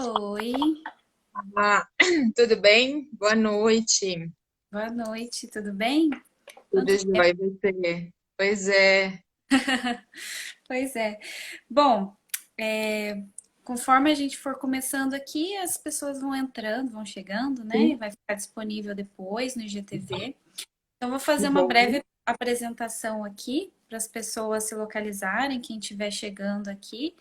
Oi, Ah, tudo bem? Boa noite. boa noite, tudo bem? Tudo Quanto tempo? jóia e você? Pois é. Pois é. Bom, é, conforme a gente for começando aqui, as pessoas vão entrando, vão chegando, né? Sim, Vai ficar disponível depois no IGTV. Então, vou que fazer uma bom. breve apresentação aqui para as pessoas se localizarem, quem estiver chegando aqui.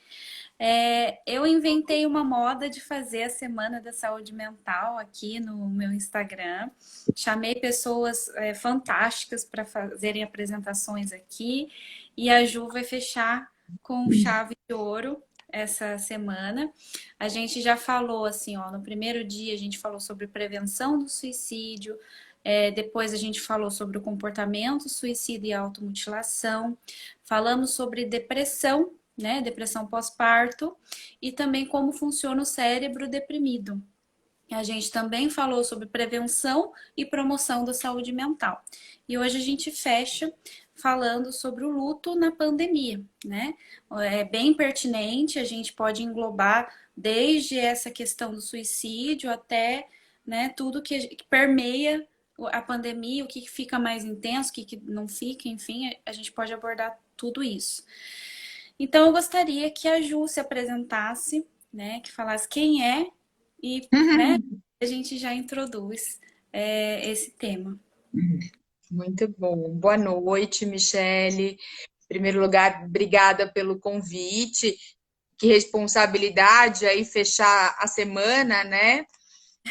Eu inventei uma moda de fazer a Semana da Saúde Mental aqui no meu Instagram. Chamei pessoas fantásticas para fazerem apresentações aqui e a Ju vai fechar com chave de ouro essa semana. A gente já falou assim, ó, no primeiro dia a gente falou sobre prevenção do suicídio, depois a gente falou sobre o comportamento suicida e automutilação, falamos sobre depressão, né, depressão pós-parto, e também como funciona o cérebro deprimido. A gente também falou sobre prevenção e promoção da saúde mental. E hoje a gente fecha falando sobre o luto na pandemia, né? É bem pertinente, a gente pode englobar desde essa questão do suicídio até, né, tudo que permeia a pandemia, o que fica mais intenso, o que não fica, enfim, a gente pode abordar tudo isso. Então eu gostaria que a Ju se apresentasse, né, que falasse quem é e, né, a gente já introduz esse tema. Muito bom. Boa noite, Michele. Em primeiro lugar, obrigada pelo convite. Que responsabilidade aí fechar a semana, né?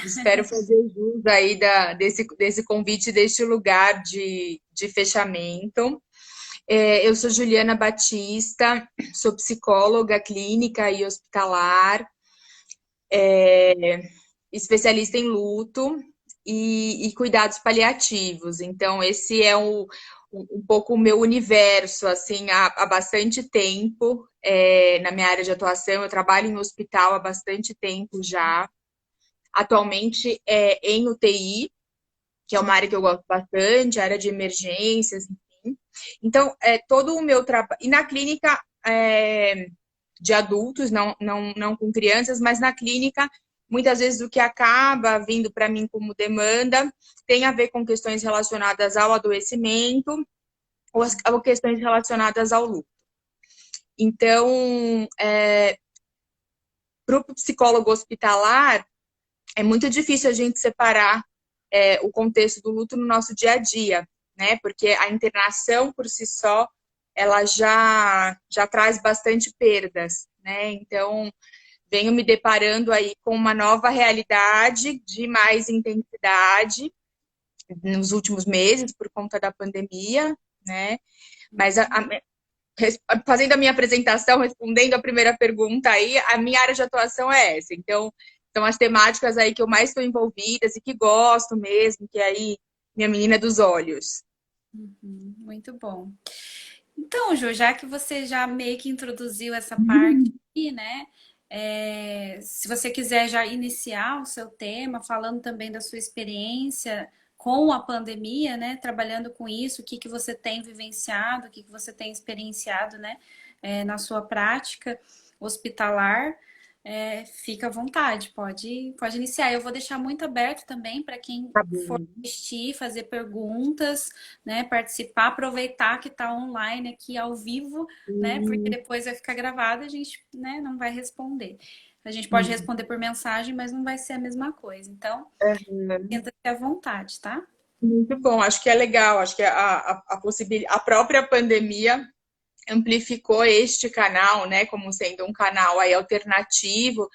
Espero fazer jus aí desse convite, deste lugar de fechamento. Eu sou Juliana Batista, sou psicóloga clínica e hospitalar, especialista em luto e cuidados paliativos. Então, esse é um pouco o meu universo, assim, há bastante tempo, na minha área de atuação. Eu trabalho em hospital há bastante tempo já. Atualmente é em UTI, que é uma área que eu gosto bastante, área de emergências, enfim. Então, todo o meu trabalho. E na clínica de adultos, não com crianças, mas na clínica, muitas vezes o que acaba vindo para mim como demanda tem a ver com questões relacionadas ao adoecimento ou questões relacionadas ao luto. Então, para o psicólogo hospitalar, é muito difícil a gente separar o contexto do luto no nosso dia a dia, né? Porque a internação por si só, ela já traz bastante perdas, né? Então, venho me deparando aí com uma nova realidade de mais intensidade nos últimos meses por conta da pandemia, né? Mas fazendo a minha apresentação, respondendo a primeira pergunta aí, a minha área de atuação é essa. Então, são as temáticas aí que eu mais estou envolvida e que gosto mesmo, que é aí minha menina dos olhos. Muito bom. Então, Ju, já que você já meio que introduziu essa parte aqui, né? Se você quiser já iniciar o seu tema, falando também da sua experiência com a pandemia, né? Trabalhando com isso, o que que você tem vivenciado, o que que você tem experienciado, né? Na sua prática hospitalar. Fica à vontade, pode iniciar. Eu vou deixar muito aberto também para quem Tá for bom. assistir, fazer perguntas, né? Participar, aproveitar que está online aqui ao vivo, né? Porque depois vai ficar gravado, a gente, né, não vai responder. A gente pode responder por mensagem, mas não vai ser a mesma coisa. Então, sinta-se à vontade, tá? Muito bom, acho que é legal, acho que a própria pandemia amplificou este canal, né, como sendo um canal aí alternativo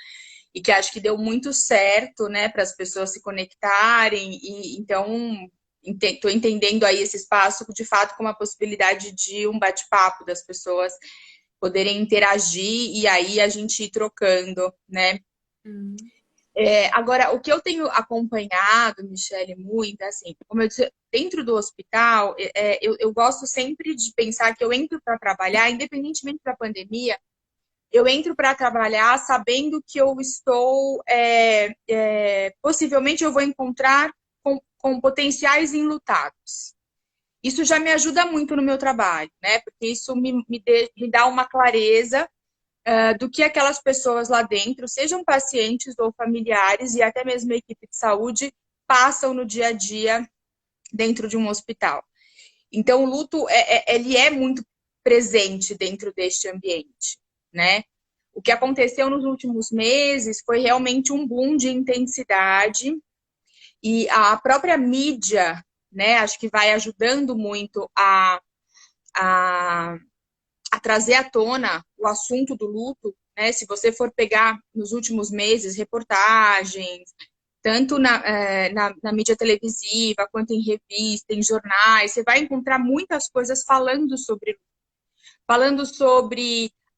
e que acho que deu muito certo, né, para as pessoas se conectarem e então estou entendendo aí esse espaço de fato como a possibilidade de um bate-papo das pessoas poderem interagir e aí a gente ir trocando, né? Hum, Agora, o que eu tenho acompanhado, Michele, muito, assim, como eu disse, dentro do hospital, eu gosto sempre de pensar que eu entro para trabalhar, independentemente da pandemia, eu entro para trabalhar sabendo que eu estou, possivelmente eu vou encontrar com potenciais enlutados. Isso já me ajuda muito no meu trabalho, né? Porque isso me dá uma clareza do que aquelas pessoas lá dentro, sejam pacientes ou familiares e até mesmo a equipe de saúde, passam no dia a dia dentro de um hospital. Então, o luto, ele é muito presente dentro deste ambiente, né? O que aconteceu nos últimos meses foi realmente um boom de intensidade e a própria mídia, né, acho que vai ajudando muito a, a trazer à tona o assunto do luto, né? Se você for pegar nos últimos meses reportagens, tanto na mídia televisiva, quanto em revista, em jornais, você vai encontrar muitas coisas falando sobre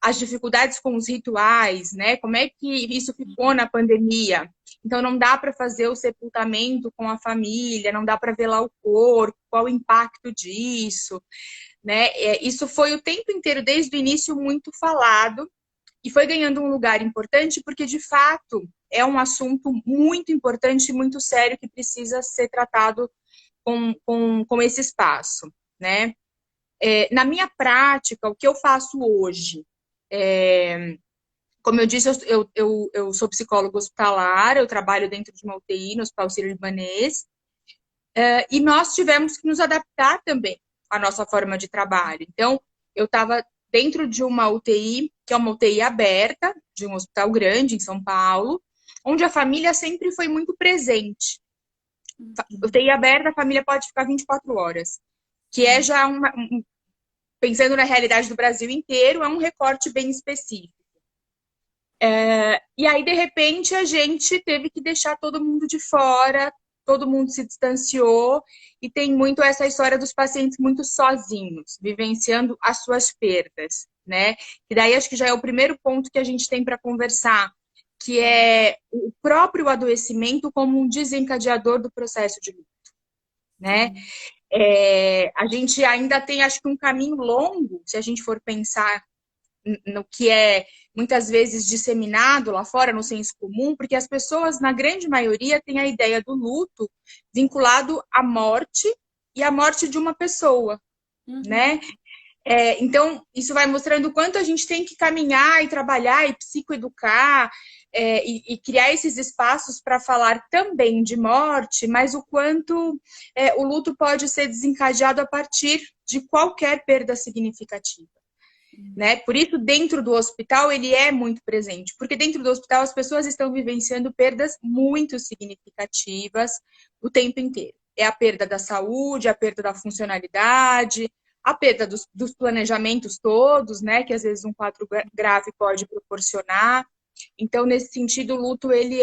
as dificuldades com os rituais, né? Como é que isso ficou na pandemia? Então não dá para fazer o sepultamento com a família, não dá para velar o corpo, qual o impacto disso, né? Isso foi o tempo inteiro, desde o início, muito falado e foi ganhando um lugar importante porque, de fato, é um assunto muito importante e muito sério que precisa ser tratado com esse espaço, né? Na minha prática, o que eu faço hoje? Como eu disse, eu sou psicóloga hospitalar, eu trabalho dentro de uma UTI no Hospital Sírio-Libanês, e nós tivemos que nos adaptar também à nossa forma de trabalho. Então, eu estava dentro de uma UTI, que é uma UTI aberta, de um hospital grande em São Paulo, onde a família sempre foi muito presente. UTI aberta, a família pode ficar 24 horas, que é já pensando na realidade do Brasil inteiro, é um recorte bem específico. E aí, de repente, a gente teve que deixar todo mundo de fora, todo mundo se distanciou, e tem muito essa história dos pacientes muito sozinhos, vivenciando as suas perdas, né? E daí acho que já é o primeiro ponto que a gente tem para conversar, que é o próprio adoecimento como um desencadeador do processo de luto, né? A gente ainda tem, acho que, um caminho longo, se a gente for pensar no que é muitas vezes disseminado lá fora no senso comum, porque as pessoas, na grande maioria, têm a ideia do luto vinculado à morte e à morte de uma pessoa, né? Então, isso vai mostrando o quanto a gente tem que caminhar e trabalhar e psicoeducar e criar esses espaços para falar também de morte, mas o quanto o luto pode ser desencadeado a partir de qualquer perda significativa. Né? Por isso, dentro do hospital, ele é muito presente, porque dentro do hospital as pessoas estão vivenciando perdas muito significativas o tempo inteiro. É a perda da saúde, a perda da funcionalidade, a perda dos planejamentos todos, né? Que às vezes um quadro grave pode proporcionar. Então, nesse sentido, o luto ele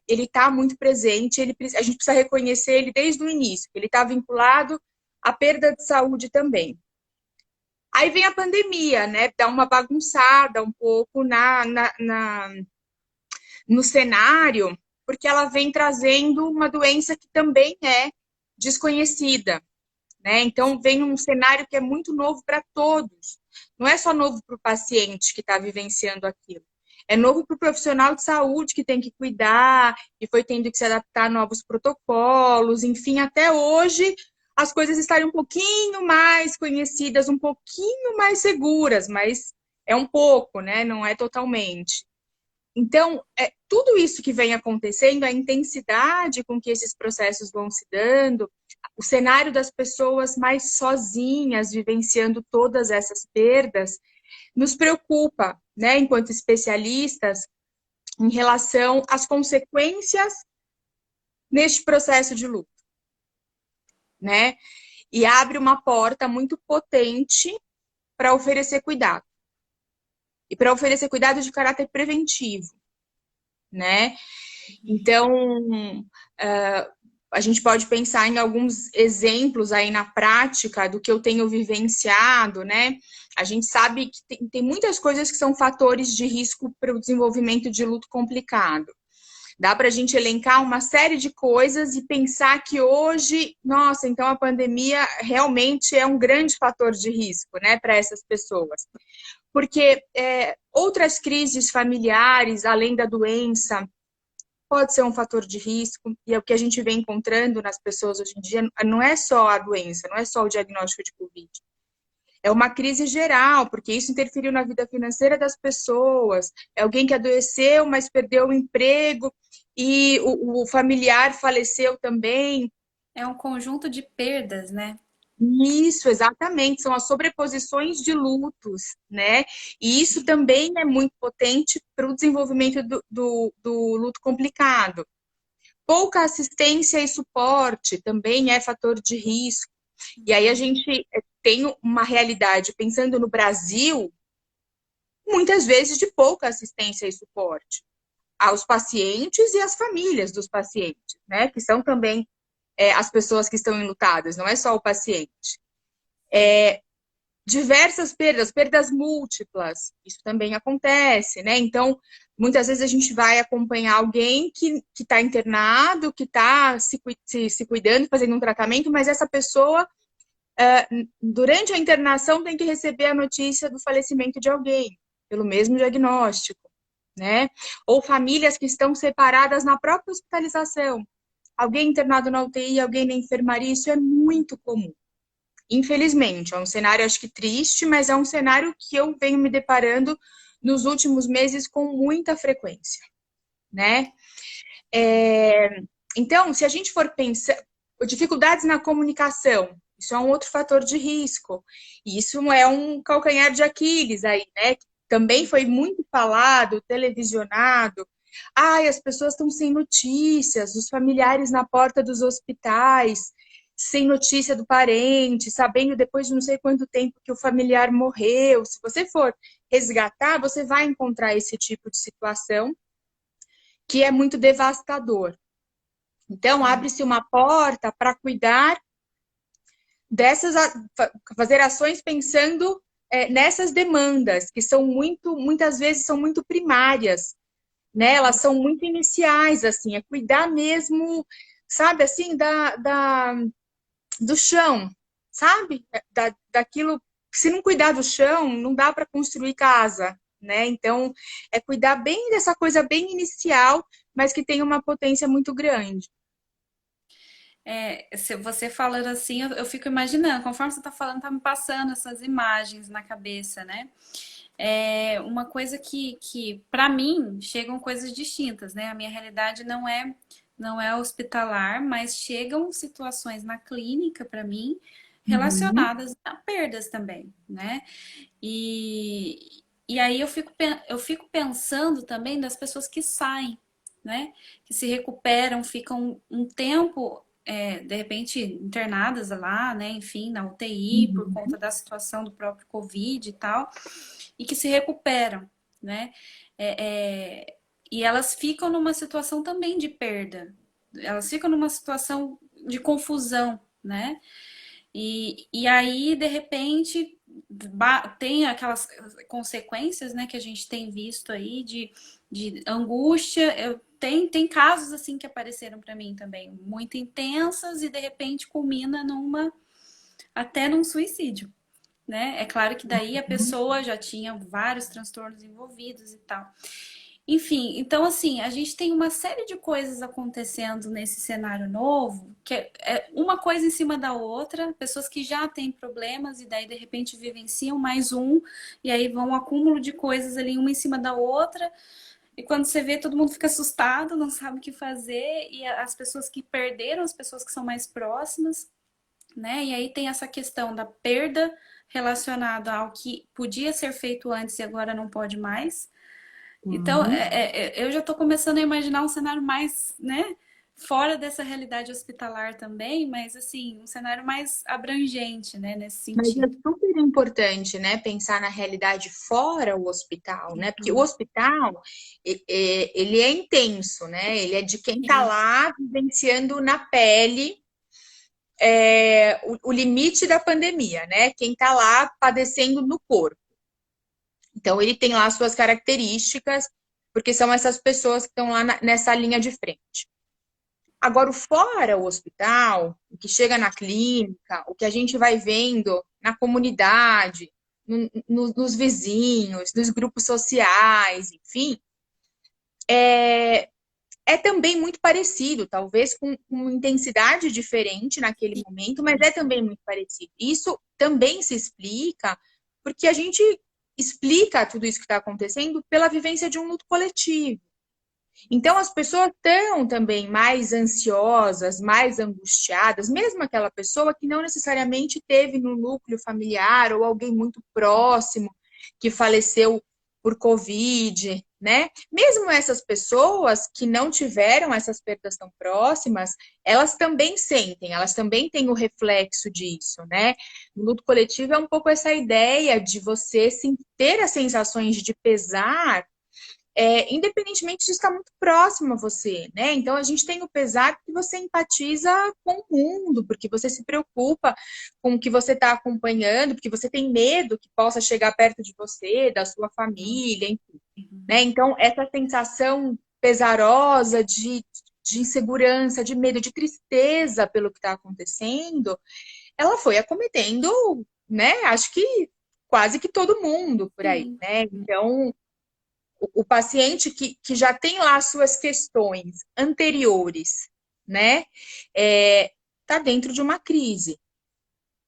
está muito presente. A gente precisa reconhecer ele desde o início. Ele está vinculado à perda de saúde também. Aí vem a pandemia, né? Dá uma bagunçada um pouco no cenário, porque ela vem trazendo uma doença que também é desconhecida, né? Então vem um cenário que é muito novo para todos. Não é só novo para o paciente que está vivenciando aquilo. É novo para o profissional de saúde que tem que cuidar e foi tendo que se adaptar a novos protocolos, enfim, até hoje as coisas estarem um pouquinho mais conhecidas, um pouquinho mais seguras, mas é um pouco, né? Não é totalmente. Então, tudo isso que vem acontecendo, a intensidade com que esses processos vão se dando, o cenário das pessoas mais sozinhas, vivenciando todas essas perdas, nos preocupa, né, enquanto especialistas, em relação às consequências neste processo de luto, né? E abre uma porta muito potente para oferecer cuidado. E para oferecer cuidado de caráter preventivo, né? Então, a gente pode pensar em alguns exemplos aí na prática do que eu tenho vivenciado, né? A gente sabe que tem muitas coisas que são fatores de risco para o desenvolvimento de luto complicado. Dá para a gente elencar uma série de coisas e pensar que hoje, nossa, então a pandemia realmente é um grande fator de risco, né, para essas pessoas. Porque outras crises familiares, além da doença, pode ser um fator de risco, e é o que a gente vem encontrando nas pessoas hoje em dia, não é só a doença, não é só o diagnóstico de Covid. É uma crise geral, porque isso interferiu na vida financeira das pessoas. É alguém que adoeceu, mas perdeu o emprego e o familiar faleceu também. É um conjunto de perdas, né? Isso, exatamente, são as sobreposições de lutos, né? E isso também é muito potente para o desenvolvimento do luto complicado. Pouca assistência e suporte também é fator de risco. E aí a gente tem uma realidade, pensando no Brasil, muitas vezes de pouca assistência e suporte aos pacientes e às famílias dos pacientes, né? Que são também as pessoas que estão enlutadas, não é só o paciente. Diversas perdas, perdas múltiplas, isso também acontece, né? Então, muitas vezes a gente vai acompanhar alguém que está internado, que está se cuidando, fazendo um tratamento, mas essa pessoa, durante a internação, tem que receber a notícia do falecimento de alguém, pelo mesmo diagnóstico, né? Ou famílias que estão separadas na própria hospitalização. Alguém internado na UTI, alguém na enfermaria, isso é muito comum. Infelizmente, é um cenário, acho que triste, mas é um cenário que eu venho me deparando nos últimos meses com muita frequência, né? Então, se a gente for pensar, dificuldades na comunicação, isso é um outro fator de risco. E isso é um calcanhar de Aquiles aí, né? Também foi muito falado, televisionado. Ai, as pessoas estão sem notícias, os familiares na porta dos hospitais, sem notícia do parente, sabendo depois de não sei quanto tempo que o familiar morreu. Se você for resgatar, você vai encontrar esse tipo de situação que é muito devastador. Então, Sim. abre-se uma porta para cuidar dessas, fazer ações pensando nessas demandas, que são muitas vezes são muito primárias, né? Elas são muito iniciais, assim, é cuidar mesmo, sabe, assim, do chão, sabe? Daquilo, se não cuidar do chão, não dá para construir casa, né? Então, é cuidar bem dessa coisa bem inicial, mas que tem uma potência muito grande. Se você falando assim, eu fico imaginando, conforme você está falando, tá me passando essas imagens na cabeça, né? É uma coisa que para mim, chegam coisas distintas, né? A minha realidade não é hospitalar, mas chegam situações na clínica para mim Uhum, relacionadas a perdas também, né? E aí eu fico pensando também das pessoas que saem, né? Que se recuperam, ficam um tempo, de repente, internadas lá, né? Enfim, na UTI, por uhum. conta da situação do próprio Covid e tal, e que se recuperam, né? É, é, e elas ficam numa situação também de perda, elas ficam numa situação de confusão, né? E aí, de repente, tem aquelas consequências, né, que a gente tem visto aí de angústia. Tem casos assim que apareceram para mim também, muito intensas e de repente culmina até num suicídio, né? É claro que daí a pessoa já tinha vários transtornos envolvidos e tal. Enfim, então assim, a gente tem uma série de coisas acontecendo nesse cenário novo, que é uma coisa em cima da outra, pessoas que já têm problemas e daí de repente vivenciam mais um, e aí vão um acúmulo de coisas ali uma em cima da outra, e quando você vê, todo mundo fica assustado, não sabe o que fazer, e as pessoas que perderam, as pessoas que são mais próximas, né? E aí tem essa questão da perda relacionada ao que podia ser feito antes e agora não pode mais. Então, Sim. eu já estou começando a imaginar um cenário mais, né, fora dessa realidade hospitalar também, mas assim, um cenário mais abrangente, né, nesse Mas é sentido. super importante, né, pensar na realidade fora o hospital, né? Porque o hospital, ele é intenso, né? Ele é de quem está Sim, lá vivenciando na pele o limite da pandemia, né? Quem está lá padecendo no corpo. Então, ele tem lá suas características, porque são essas pessoas que estão lá nessa linha de frente. Agora, o fora o hospital, o que chega na clínica, o que a gente vai vendo na comunidade, nos vizinhos, nos grupos sociais, enfim, é também muito parecido, talvez com intensidade diferente naquele momento, mas é também muito parecido. Isso também se explica porque a gente explica tudo isso que está acontecendo pela vivência de um luto coletivo. Então, as pessoas estão também mais ansiosas, mais angustiadas, mesmo aquela pessoa que não necessariamente teve no núcleo familiar ou alguém muito próximo que faleceu por Covid, né? Mesmo essas pessoas que não tiveram essas perdas tão próximas, elas também sentem, elas também têm o reflexo disso, né? O luto coletivo é um pouco essa ideia de você ter as sensações de pesar independentemente de estar muito próximo a você, né? Então a gente tem o pesar porque você empatiza com o mundo, porque você se preocupa com o que você está acompanhando, porque você tem medo que possa chegar perto de você, da sua família, enfim, né? Então essa sensação pesarosa de insegurança, de medo, de tristeza pelo que está acontecendo, ela foi acometendo, né? Acho que quase que todo mundo por aí, Sim. né? Então o paciente que já tem lá suas questões anteriores, né, tá dentro de uma crise,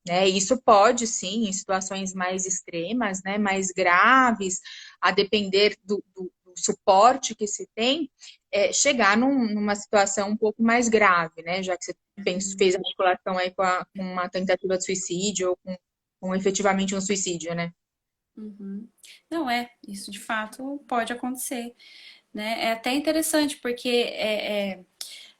né? Isso pode, sim, em situações mais extremas, né, mais graves, a depender do suporte que se tem, chegar numa situação um pouco mais grave, né? Já que você fez a articulação aí com uma tentativa de suicídio ou com efetivamente um suicídio, né? Uhum. Não isso de fato pode acontecer, né? É até interessante porque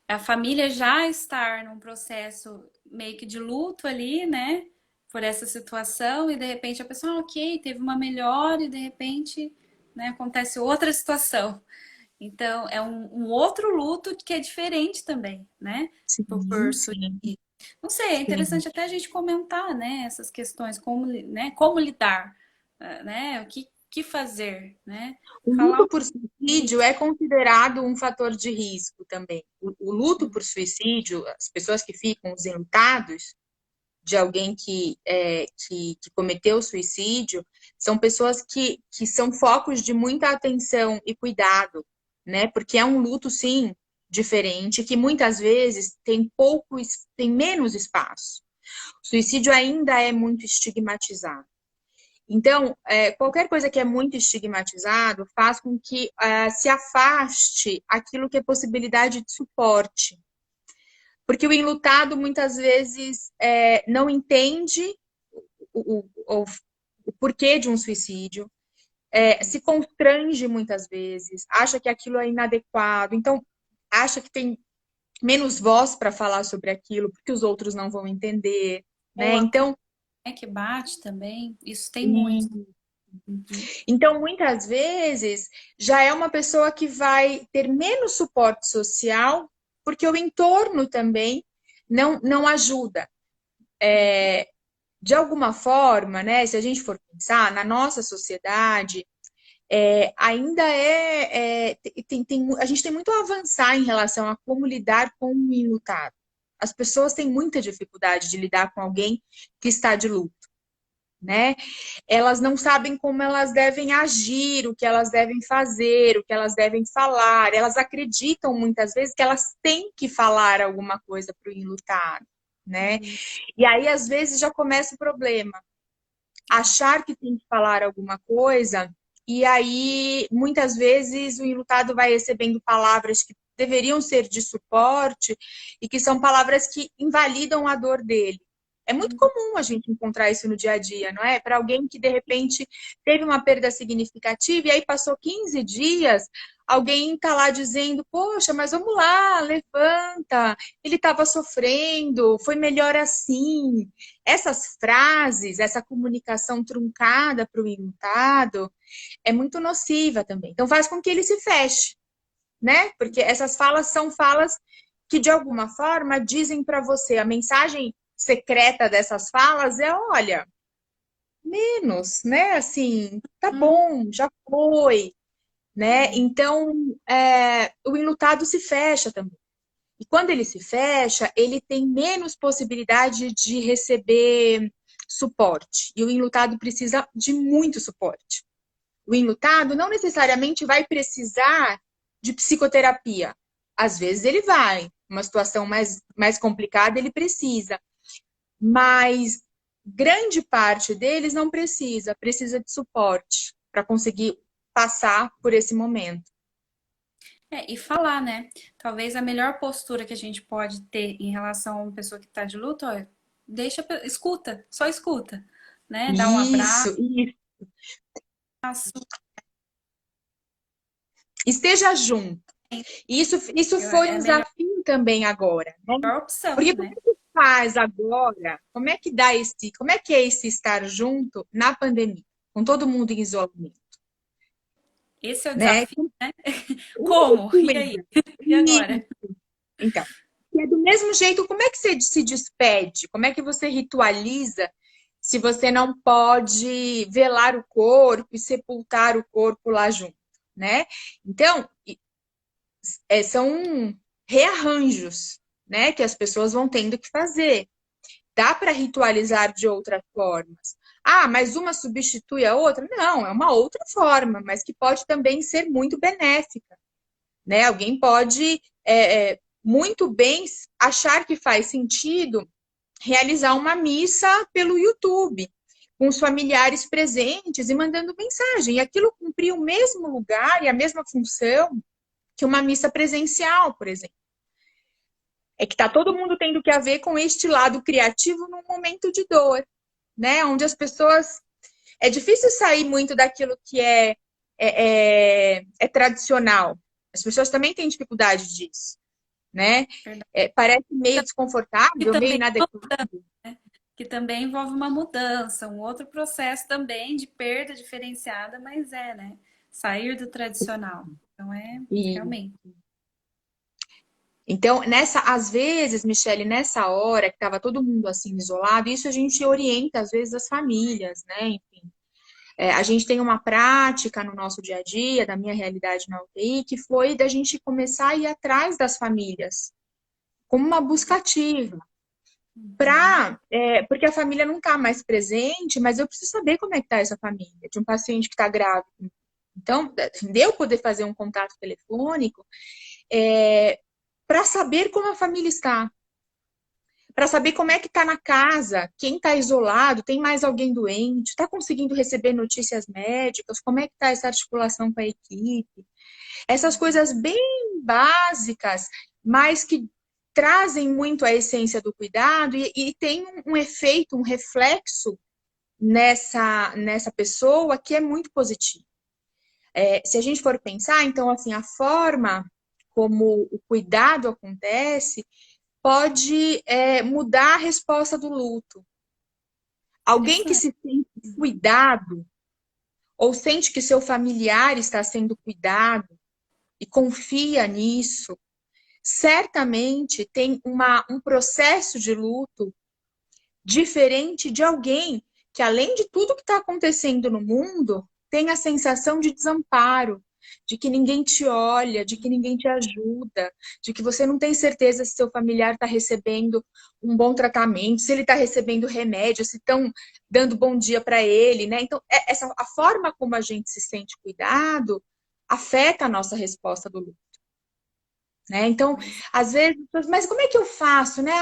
a família já estar num processo meio que de luto ali, né? Por essa situação e de repente a pessoa, ok, teve uma melhora e de repente, né, acontece outra situação. Então é um outro luto que é diferente também, né? Sim, sim, suicídio. Não sei, é sim. interessante até a gente comentar, né, essas questões, como lidar, né? O que fazer, né? O Falar luto por suicídio é considerado um fator de risco também. O luto por suicídio, as pessoas que ficam, os enlutados de alguém que cometeu suicídio, são pessoas que são focos de muita atenção e cuidado, né? Porque é um luto, sim, diferente, que muitas vezes tem menos espaço. O suicídio ainda é muito estigmatizado. Então, qualquer coisa que é muito estigmatizado faz com que se afaste aquilo que é possibilidade de suporte. Porque o enlutado, muitas vezes, não entende o porquê de um suicídio, se constrange muitas vezes, acha que aquilo é inadequado, então acha que tem menos voz para falar sobre aquilo, porque os outros não vão entender, ou né? a culpa Então, que bate também, isso tem muito. Uhum. Então, muitas vezes, já é uma pessoa que vai ter menos suporte social, porque o entorno também não ajuda. De alguma forma, né, se a gente for pensar, na nossa sociedade, ainda a gente tem muito a avançar em relação a como lidar com o enlutado. As pessoas têm muita dificuldade de lidar com alguém que está de luto, né? Elas não sabem como elas devem agir, o que elas devem fazer, o que elas devem falar. Elas acreditam muitas vezes que elas têm que falar alguma coisa para o enlutado, né? E aí, às vezes, já começa o problema. Achar que tem que falar alguma coisa, e aí, muitas vezes, o enlutado vai recebendo palavras que deveriam ser de suporte e que são palavras que invalidam a dor dele. É muito comum a gente encontrar isso no dia a dia, não é? Para alguém que de repente teve uma perda significativa e aí passou 15 dias, alguém está lá dizendo: poxa, mas vamos lá, levanta, ele estava sofrendo, foi melhor assim. Essas frases, essa comunicação truncada para o enlutado é muito nociva também. Então faz com que ele se feche, né? Porque essas falas são falas que de alguma forma dizem para você, a mensagem secreta dessas falas é: olha, menos, né? Assim, tá bom, já foi, né? Então, o enlutado se fecha também. E quando ele se fecha, ele tem menos possibilidade de receber suporte. E o enlutado precisa de muito suporte. O enlutado não necessariamente vai precisar de psicoterapia. Às vezes ele vai, uma situação mais complicada, ele precisa. Mas grande parte deles não precisa, precisa de suporte para conseguir passar por esse momento. E falar, né? Talvez a melhor postura que a gente pode ter em relação a uma pessoa que está de luto, ó, escuta, só escuta, né? Dá um abraço, Isso. Esteja junto. Isso foi é um a melhor desafio também agora, né? opção, Porque como né? é que faz agora? Como é que é esse estar junto na pandemia, com todo mundo em isolamento, Esse é o né? desafio, né? Uma Como? E aí? coisa. E agora? Então, e é do mesmo jeito, como é que você se despede? Como é que você ritualiza se você não pode velar o corpo e sepultar o corpo lá junto, né? Então, são rearranjos, né, que as pessoas vão tendo que fazer. Dá para ritualizar de outras formas. Ah, mas uma substitui a outra? Não, é uma outra forma, mas que pode também ser muito benéfica, né? Alguém pode muito bem achar que faz sentido realizar uma missa pelo YouTube, com os familiares presentes e mandando mensagem. E aquilo cumprir o mesmo lugar e a mesma função que uma missa presencial, por exemplo. É que está todo mundo tendo que ver com este lado criativo num momento de dor, né? Onde as pessoas. É difícil sair muito daquilo que é tradicional. As pessoas também têm dificuldade disso, né? Parece meio Que desconfortável, meio também, inadequado. que também envolve uma mudança, um outro processo também de perda diferenciada, mas né? Sair do tradicional. Então E, realmente. então, às vezes, Michele, nessa hora que estava todo mundo assim isolado, isso a gente orienta, às vezes, as famílias, né? Enfim, a gente tem uma prática no nosso dia a dia, da minha realidade na UTI, que foi da gente começar a ir atrás das famílias, como uma busca ativa. Porque a família não está mais presente, mas eu preciso saber como é que está essa família, de um paciente que está grave. Então, de eu poder fazer um contato telefônico, para saber como a família está, para saber como é que está na casa, quem está isolado, tem mais alguém doente, está conseguindo receber notícias médicas, como é que está essa articulação com a equipe. Essas coisas bem básicas, mas que trazem muito a essência do cuidado e tem um efeito, um reflexo nessa pessoa que é muito positivo. Se a gente for pensar, então, assim, a forma como o cuidado acontece pode mudar a resposta do luto. Alguém que Interessante. se sente cuidado ou sente que seu familiar está sendo cuidado e confia nisso, certamente tem um processo de luto diferente de alguém que, além de tudo que está acontecendo no mundo, tem a sensação de desamparo, de que ninguém te olha, de que ninguém te ajuda, de que você não tem certeza se seu familiar está recebendo um bom tratamento, se ele está recebendo remédio, se estão dando bom dia para ele, né? Então, a forma como a gente se sente cuidado afeta a nossa resposta do luto. Né? Então, às vezes, mas como é que eu faço, né?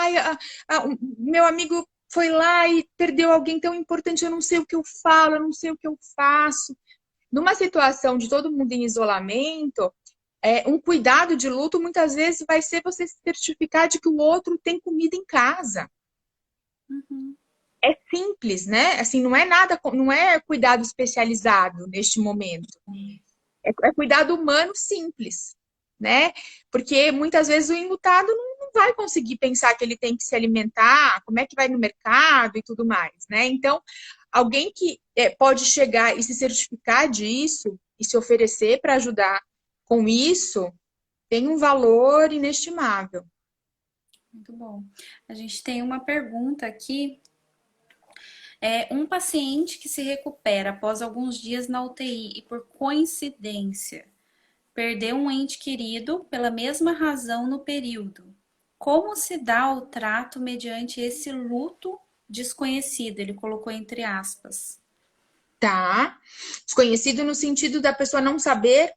O meu amigo foi lá e perdeu alguém tão importante, eu não sei o que eu falo, eu não sei o que eu faço. Numa situação de todo mundo em isolamento, um cuidado de luto muitas vezes vai ser você se certificar de que o outro tem comida em casa. Uhum. É simples, né? Assim, não é nada, não é cuidado especializado neste momento. É cuidado humano simples, né? Porque muitas vezes o enlutado não vai conseguir pensar que ele tem que se alimentar, como é que vai no mercado e tudo mais, né? Então, alguém que pode chegar e se certificar disso e se oferecer para ajudar com isso tem um valor inestimável. Muito bom. A gente tem uma pergunta aqui. Um paciente que se recupera após alguns dias na UTI e por coincidência perdeu um ente querido pela mesma razão no período. Como se dá o trato mediante esse luto desconhecido? Ele colocou entre aspas. Tá? Desconhecido no sentido da pessoa não saber,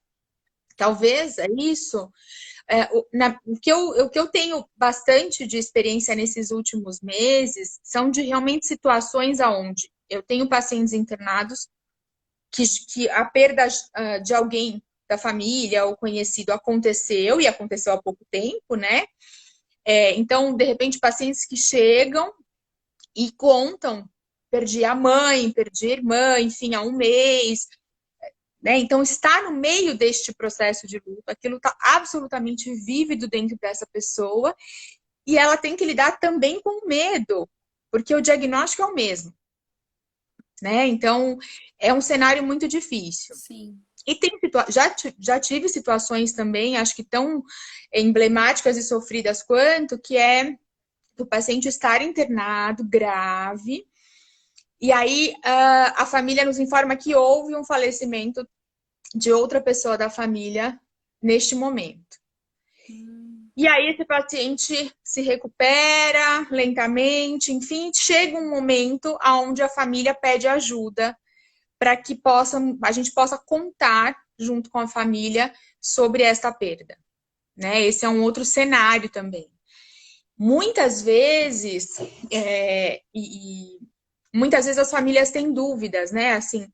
talvez, é isso. o que eu tenho bastante de experiência nesses últimos meses são de realmente situações aonde eu tenho pacientes internados que a perda de alguém da família ou conhecido aconteceu e aconteceu há pouco tempo, né? Então, de repente, pacientes que chegam e contam, perdi a mãe, perdi a irmã, enfim, há um mês, né? Então, está no meio deste processo de luto, aquilo está absolutamente vívido dentro dessa pessoa e ela tem que lidar também com o medo, porque o diagnóstico é o mesmo, né? Então, é um cenário muito difícil. Sim. E já tive situações também, acho que tão emblemáticas e sofridas quanto, que é o paciente estar internado, grave, e aí a família nos informa que houve um falecimento de outra pessoa da família neste momento. E aí esse paciente se recupera lentamente, enfim, chega um momento onde a família pede ajuda para que a gente possa contar junto com a família sobre esta perda, né? Esse é um outro cenário também. Muitas vezes, muitas vezes as famílias têm dúvidas, né? Assim,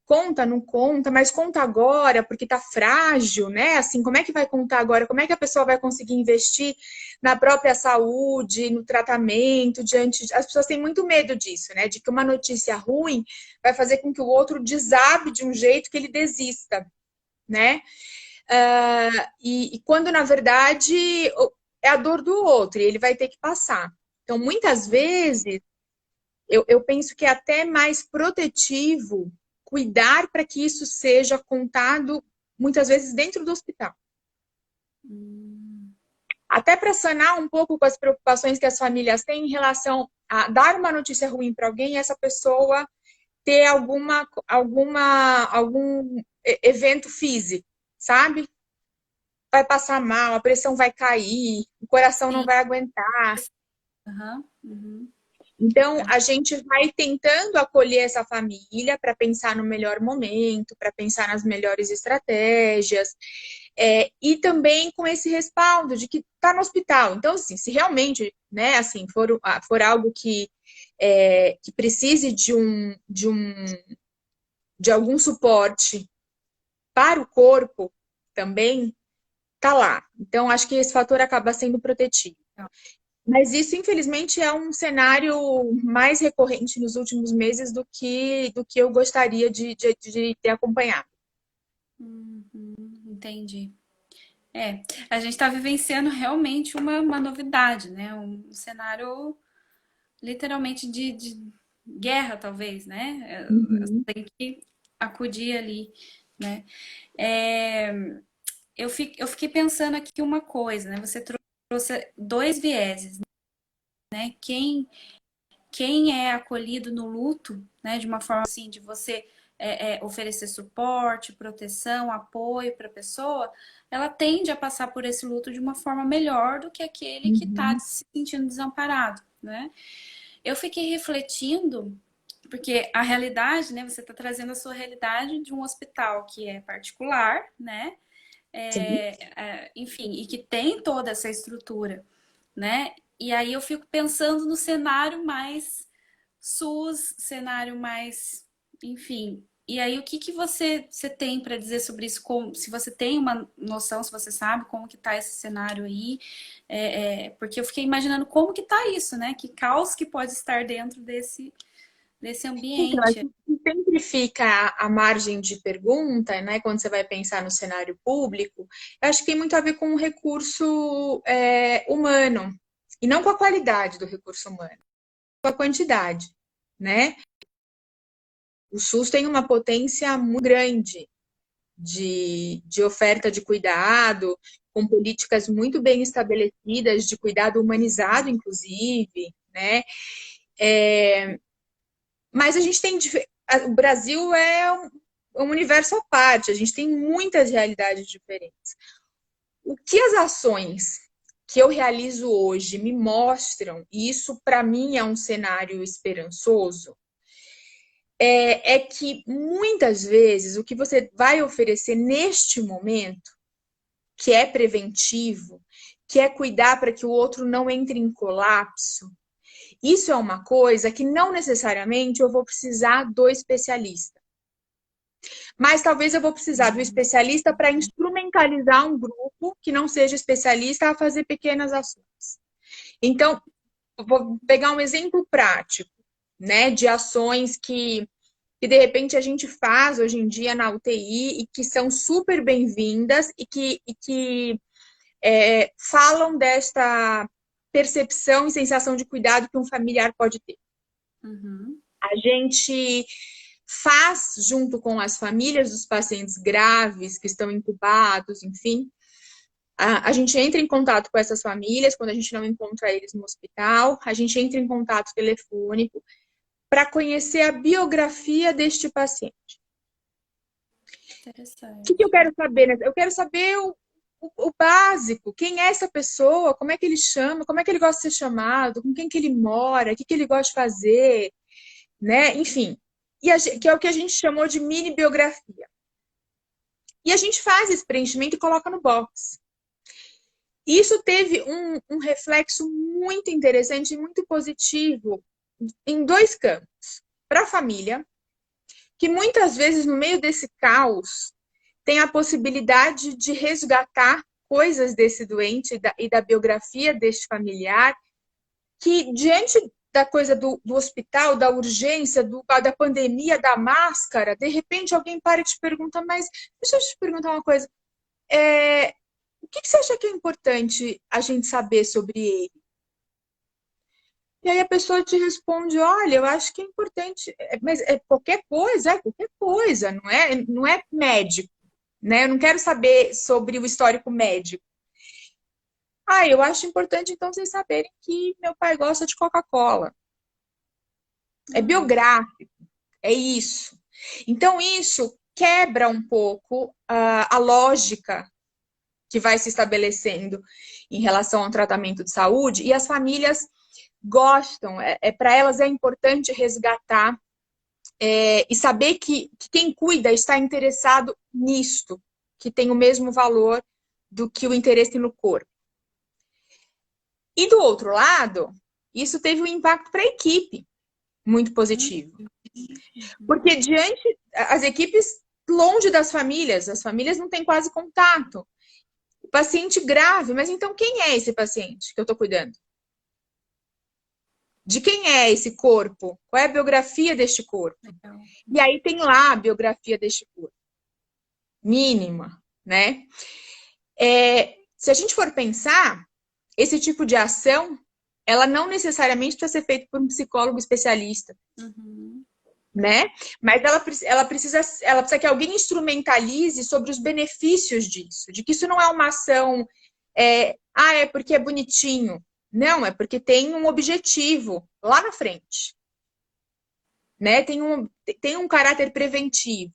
conta, não conta, mas conta agora porque tá frágil, né? Assim, como é que vai contar agora? Como é que a pessoa vai conseguir investir na própria saúde, no tratamento, As pessoas têm muito medo disso, né? De que uma notícia ruim vai fazer com que o outro desabe de um jeito que ele desista, né? E quando, na verdade, é a dor do outro e ele vai ter que passar. Então, muitas vezes, eu penso que é até mais protetivo cuidar para que isso seja contado, muitas vezes, dentro do hospital. Até para sanar um pouco com as preocupações que as famílias têm em relação a dar uma notícia ruim para alguém e essa pessoa ter algum evento físico, sabe? Vai passar mal, a pressão vai cair, o coração não Sim. vai aguentar. Uhum. Uhum. Então, a gente vai tentando acolher essa família para pensar no melhor momento, para pensar nas melhores estratégias, e também com esse respaldo de que está no hospital. Então, assim, se realmente, né, assim, for algo que precise de algum suporte para o corpo também, tá lá. Então, acho que esse fator acaba sendo protetivo. Mas isso, infelizmente, é um cenário mais recorrente nos últimos meses do que eu gostaria de ter acompanhado. Uhum. Entendi. A gente está vivenciando realmente uma novidade, né? Um cenário literalmente de guerra, talvez, né? Uhum. Tem que acudir ali, né? É, eu fiquei pensando aqui uma coisa, né? Você trouxe dois vieses, né? Quem é acolhido no luto, né? De uma forma assim, de você oferecer suporte, proteção, apoio para a pessoa, ela tende a passar por esse luto de uma forma melhor do que aquele que está Uhum. se sentindo desamparado, né? Eu fiquei refletindo, porque a realidade, né? Você está trazendo a sua realidade de um hospital que é particular, né? Sim. Enfim, e que tem toda essa estrutura, né? E aí eu fico pensando no cenário mais SUS, cenário mais, enfim. E aí o que você tem para dizer sobre isso? Se você tem uma noção, se você sabe como que tá esse cenário aí, porque eu fiquei imaginando como que tá isso, né? Que caos que pode estar dentro desse Então, a ambiente. gente sempre fica à margem de pergunta, né, quando você vai pensar no cenário público, eu acho que tem muito a ver com o recurso humano, e não com a qualidade do recurso humano, com a quantidade, né? O SUS tem uma potência muito grande de oferta de cuidado, com políticas muito bem estabelecidas, de cuidado humanizado, inclusive, né? Mas a gente tem. O Brasil é um universo à parte, a gente tem muitas realidades diferentes. O que as ações que eu realizo hoje me mostram, e isso para mim é um cenário esperançoso, é que muitas vezes o que você vai oferecer neste momento, que é preventivo, que é cuidar para que o outro não entre em colapso, isso é uma coisa que não necessariamente eu vou precisar do especialista. Mas talvez eu vou precisar do especialista para instrumentalizar um grupo que não seja especialista a fazer pequenas ações. Então, eu vou pegar um exemplo prático, né, de ações que de repente a gente faz hoje em dia na UTI e que são super bem-vindas e que falam desta percepção e sensação de cuidado que um familiar pode ter. Uhum. A gente faz, junto com as famílias dos pacientes graves que estão intubados, enfim, a gente entra em contato com essas famílias quando a gente não encontra eles no hospital, a gente entra em contato telefônico para conhecer a biografia deste paciente. O que eu quero saber? Né? Eu quero saber o básico. Quem é essa pessoa? Como é que ele chama? Como é que ele gosta de ser chamado? Com quem que ele mora? O que ele gosta de fazer? Né? Enfim, que é o que a gente chamou de mini biografia. E a gente faz esse preenchimento e coloca no box. Isso teve um reflexo muito interessante e muito positivo em dois campos. Para a família, que muitas vezes, no meio desse caos, tem a possibilidade de resgatar coisas desse doente e da biografia deste familiar, que diante da coisa do hospital, da urgência, da pandemia, da máscara, de repente alguém para e te pergunta, mas deixa eu te perguntar uma coisa, o que você acha que é importante a gente saber sobre ele? E aí a pessoa te responde, olha, eu acho que é importante, mas é qualquer coisa, não é médico, né? Eu não quero saber sobre o histórico médico. Eu acho importante então vocês saberem que meu pai gosta de Coca-Cola. É biográfico, é isso. Então isso quebra um pouco a lógica que vai se estabelecendo em relação ao tratamento de saúde e as famílias gostam, para elas é importante resgatar e saber que quem cuida está interessado nisto, que tem o mesmo valor do que o interesse no corpo. E do outro lado, isso teve um impacto para a equipe muito positivo. Porque as equipes longe das famílias, as famílias não têm quase contato. O paciente grave, mas então quem é esse paciente que eu estou cuidando? De quem é esse corpo? Qual é a biografia deste corpo? E aí tem lá a biografia deste corpo. Mínima, né? Se a gente for pensar, esse tipo de ação, ela não necessariamente precisa ser feita por um psicólogo especialista. Né? Mas ela precisa que alguém instrumentalize sobre os benefícios disso, de que isso não é uma ação, é porque é bonitinho. Não, é porque tem um objetivo lá na frente. Né? Tem um caráter preventivo.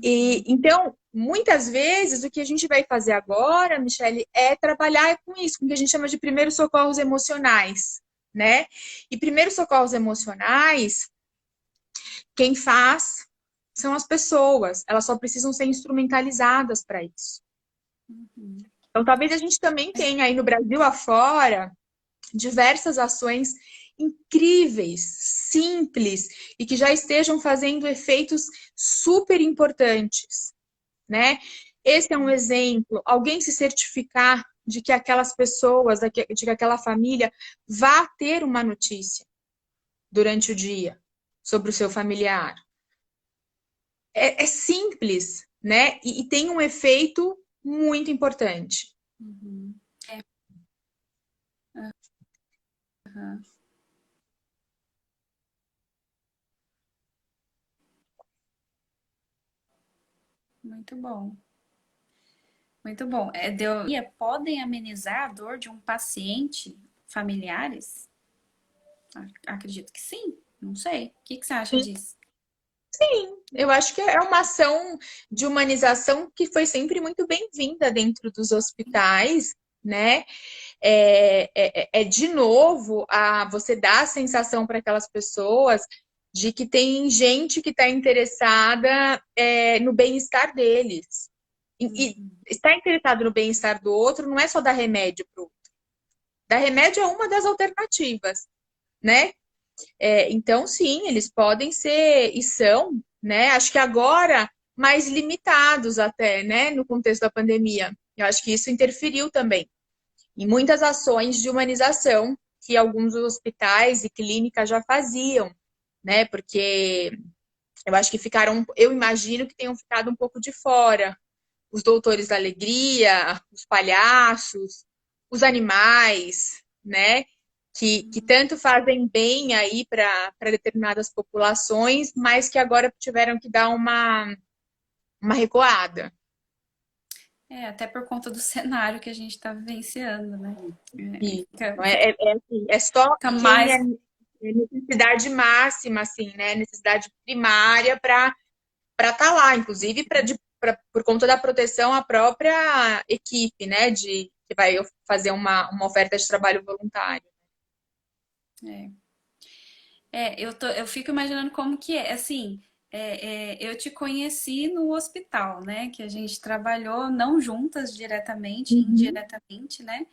E, então, muitas vezes, o que a gente vai fazer agora, Michele, é trabalhar com isso, com o que a gente chama de primeiros socorros emocionais. Né? E primeiros socorros emocionais, quem faz são as pessoas. Elas só precisam ser instrumentalizadas para isso. Então, talvez a gente também tenha aí no Brasil afora diversas ações incríveis, simples e que já estejam fazendo efeitos super importantes, né? Esse é um exemplo. Alguém se certificar de que aquelas pessoas, de que aquela família vá ter uma notícia durante o dia sobre o seu familiar. É simples, né? E tem um efeito muito importante. Muito bom. Muito bom. Podem amenizar a dor de um paciente, familiares? Acredito que sim. Não sei. O que você acha disso? Sim, eu acho que é uma ação de humanização que foi sempre muito bem-vinda dentro dos hospitais, né? De novo, você dá a sensação para aquelas pessoas de que tem gente que está interessada no bem-estar deles, E estar interessado no bem-estar do outro não é só dar remédio para o outro. Dar remédio é uma das alternativas, né? Então, sim, eles podem ser e são, né? Acho que agora mais limitados até, né? No contexto da pandemia. Eu acho que isso interferiu também em muitas ações de humanização que alguns hospitais e clínicas já faziam, né? Porque eu acho que ficaram, eu imagino que tenham ficado um pouco de fora. Os doutores da alegria, os palhaços, os animais, né? Que tanto fazem bem aí para determinadas populações, mas que agora tiveram que dar uma recuada. Até por conta do cenário que a gente está vivenciando, né? E Fica, não fica, assim, é só fica quem mais. é necessidade máxima, assim, né? Necessidade primária para estar lá, inclusive por conta da proteção à própria equipe, né? Que vai fazer uma oferta de trabalho voluntário. É. Eu fico imaginando como que é. Assim, eu te conheci no hospital, né? Que a gente trabalhou não juntas diretamente, Uhum. indiretamente, né?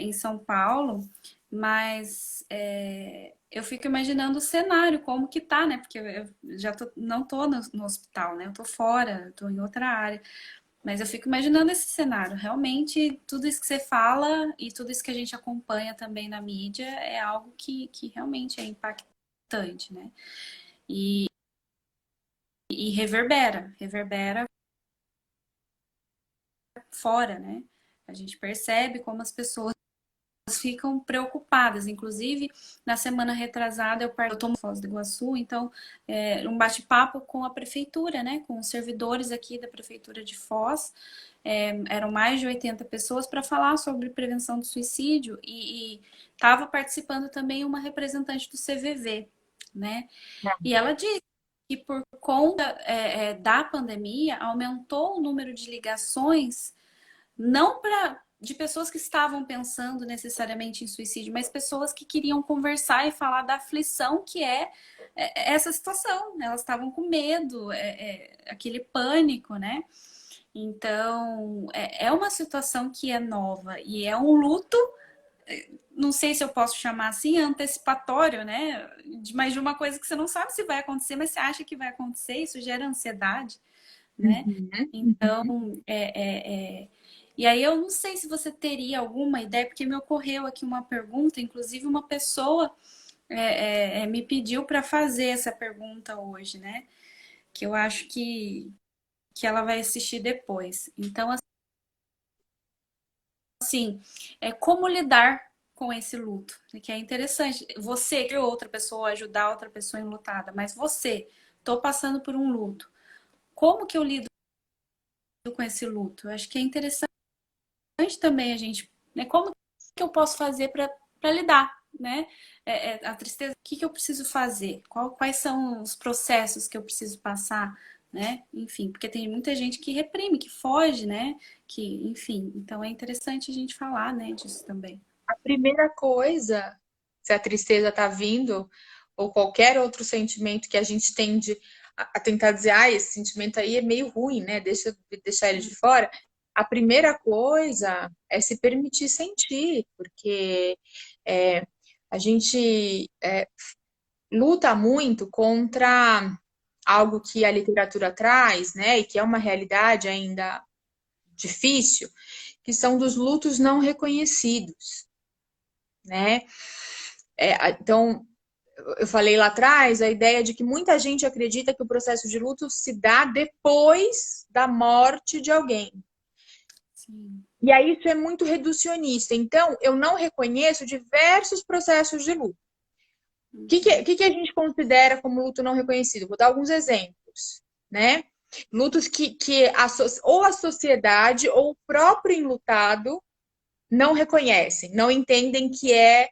Em São Paulo, mas eu fico imaginando o cenário, como que tá, né? Porque eu já não tô no hospital, né? Eu tô fora, eu tô em outra área. Mas eu fico imaginando esse cenário. Realmente, tudo isso que você fala e tudo isso que a gente acompanha também na mídia é algo que realmente é impactante, né? E reverbera fora, né? A gente percebe como as pessoas ficam preocupadas. Inclusive, na semana retrasada, eu tomo Foz do Iguaçu, então, um bate-papo com a prefeitura, né? Com os servidores aqui da prefeitura de Foz. Eram mais de 80 pessoas para falar sobre prevenção do suicídio e estava participando também uma representante do CVV, né? E ela disse que por conta da pandemia aumentou o número de ligações não de pessoas que estavam pensando necessariamente em suicídio, mas pessoas que queriam conversar e falar da aflição que essa situação. Elas estavam com medo, aquele pânico, né? Então, é uma situação que é nova e é um luto, não sei se eu posso chamar assim, antecipatório, né? Mas de uma coisa que você não sabe se vai acontecer, mas você acha que vai acontecer, isso gera ansiedade, né? Uhum. Então, e aí eu não sei se você teria alguma ideia, porque me ocorreu aqui uma pergunta, inclusive uma pessoa me pediu para fazer essa pergunta hoje, né? Que eu acho que ela vai assistir depois. Então, assim, como lidar com esse luto? Que é interessante. Você que outra pessoa ajudar outra pessoa enlutada, mas você, tô passando por um luto. Como que eu lido com esse luto? Eu acho que é interessante também a gente, né? Como que eu posso fazer para lidar, né? A tristeza, o que eu preciso fazer? Quais são os processos que eu preciso passar, né? Enfim, porque tem muita gente que reprime, que foge, né? Que, enfim, então é interessante a gente falar, né, disso também. A primeira coisa, se a tristeza está vindo, ou qualquer outro sentimento que a gente tende a tentar dizer, ah, esse sentimento aí é meio ruim, né? Deixa eu deixar ele de fora. A primeira coisa é se permitir sentir, porque é, a gente luta muito contra algo que a literatura traz, né? E que é uma realidade ainda difícil, que são dos lutos não reconhecidos, né? Então, eu falei lá atrás a ideia de que muita gente acredita que o processo de luto se dá depois da morte de alguém. Sim. E aí isso é muito reducionista. Então, eu não reconheço diversos processos de luto. O que a gente considera como luto não reconhecido? Vou dar alguns exemplos, né? Lutos que ou a sociedade ou o próprio enlutado não reconhecem, não entendem que é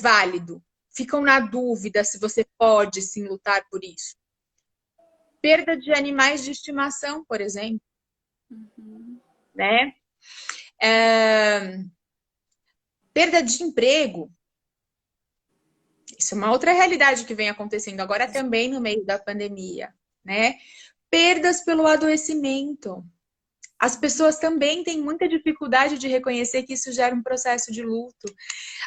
válido. Ficam na dúvida se você pode sim lutar por isso. Perda de animais de estimação, por exemplo, Uhum. né? É, perda de emprego. Isso é uma outra realidade que vem acontecendo agora também no meio da pandemia, né? perdas pelo adoecimento. As pessoas também têm muita dificuldade de reconhecer que isso gera um processo de luto.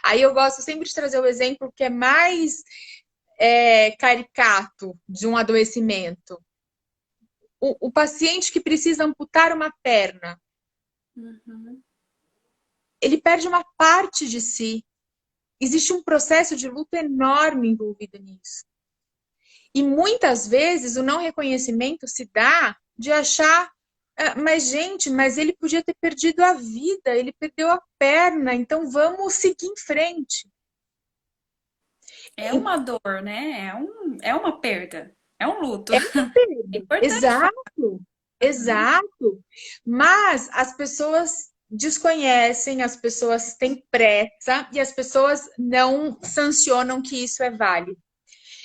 Aí eu gosto sempre de trazer o exemplo que é mais caricato de um adoecimento. O paciente que precisa amputar uma perna, Uhum. ele perde uma parte de si. Existe um processo de luto enorme envolvido nisso. E muitas vezes o não reconhecimento se dá de achar, mas gente, mas ele podia ter perdido a vida, ele perdeu a perna, então vamos seguir em frente. É uma dor, né? É uma perda. É um luto. É uma É perda. importante falar. Exato, Uhum. exato. Mas as pessoas desconhecem, as pessoas têm pressa e as pessoas não sancionam que isso é válido.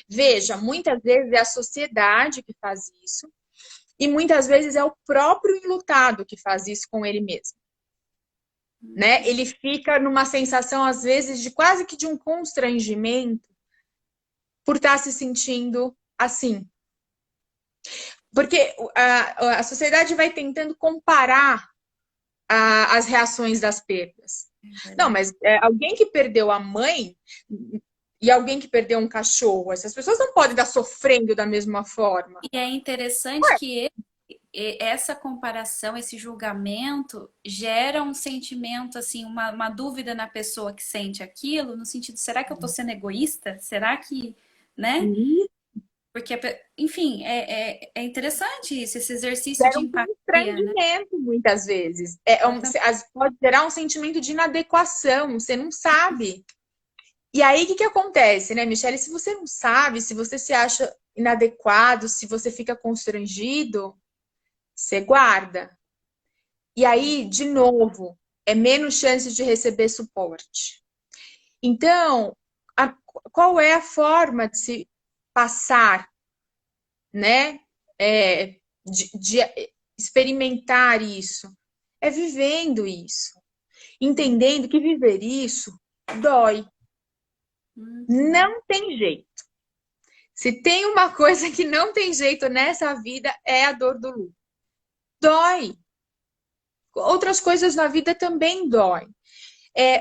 Veja, muitas vezes é a sociedade que faz isso e muitas vezes é o próprio enlutado que faz isso com ele mesmo, né? Ele fica numa sensação, às vezes, de quase que de um constrangimento por estar se sentindo assim. Porque a sociedade vai tentando comparar as reações das perdas. É Não, verdade. mas alguém que perdeu a mãe e alguém que perdeu um cachorro, essas pessoas não podem estar sofrendo da mesma forma. E é interessante que essa comparação, esse julgamento gera um sentimento, assim, uma dúvida na pessoa que sente aquilo, no sentido, será que eu tô sendo egoísta? Será que, né? E Porque, enfim, é interessante isso, esse exercício gera de um empatia, né? constrangimento, muitas vezes. Exatamente. Pode gerar um sentimento de inadequação, você não sabe. E aí, o que acontece, né, Michele? Se você não sabe, se você se acha inadequado, se você fica constrangido, você guarda. E aí, de novo, é menos chance de receber suporte. Então, qual é a forma de se passar, né? De experimentar isso? É vivendo isso. Entendendo que viver isso dói. Uhum. Não tem jeito. Se tem uma coisa que não tem jeito nessa vida, é a dor do luto. Dói. Outras coisas na vida também dói.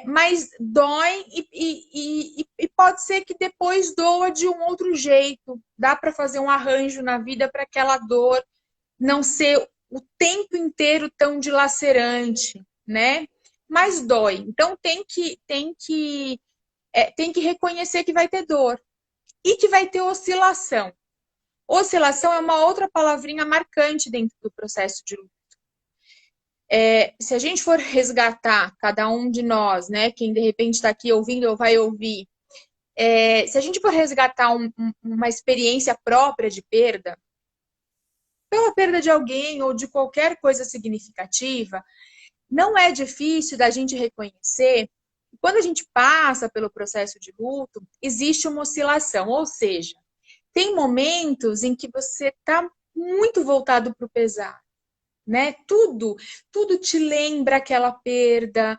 Mas dói e pode ser que depois doa de um outro jeito. Dá para fazer um arranjo na vida para aquela dor não ser o tempo inteiro tão dilacerante, né? Mas dói. Então tem que reconhecer que vai ter dor e que vai ter oscilação. Oscilação é uma outra palavrinha marcante dentro do processo de luto. Se a gente for resgatar cada um de nós, né, quem de repente está aqui ouvindo ou vai ouvir, se a gente for resgatar uma experiência própria de perda, pela perda de alguém ou de qualquer coisa significativa, não é difícil da gente reconhecer que quando a gente passa pelo processo de luto, existe uma oscilação, ou seja, tem momentos em que você está muito voltado para o pesar, né? Tudo te lembra aquela perda,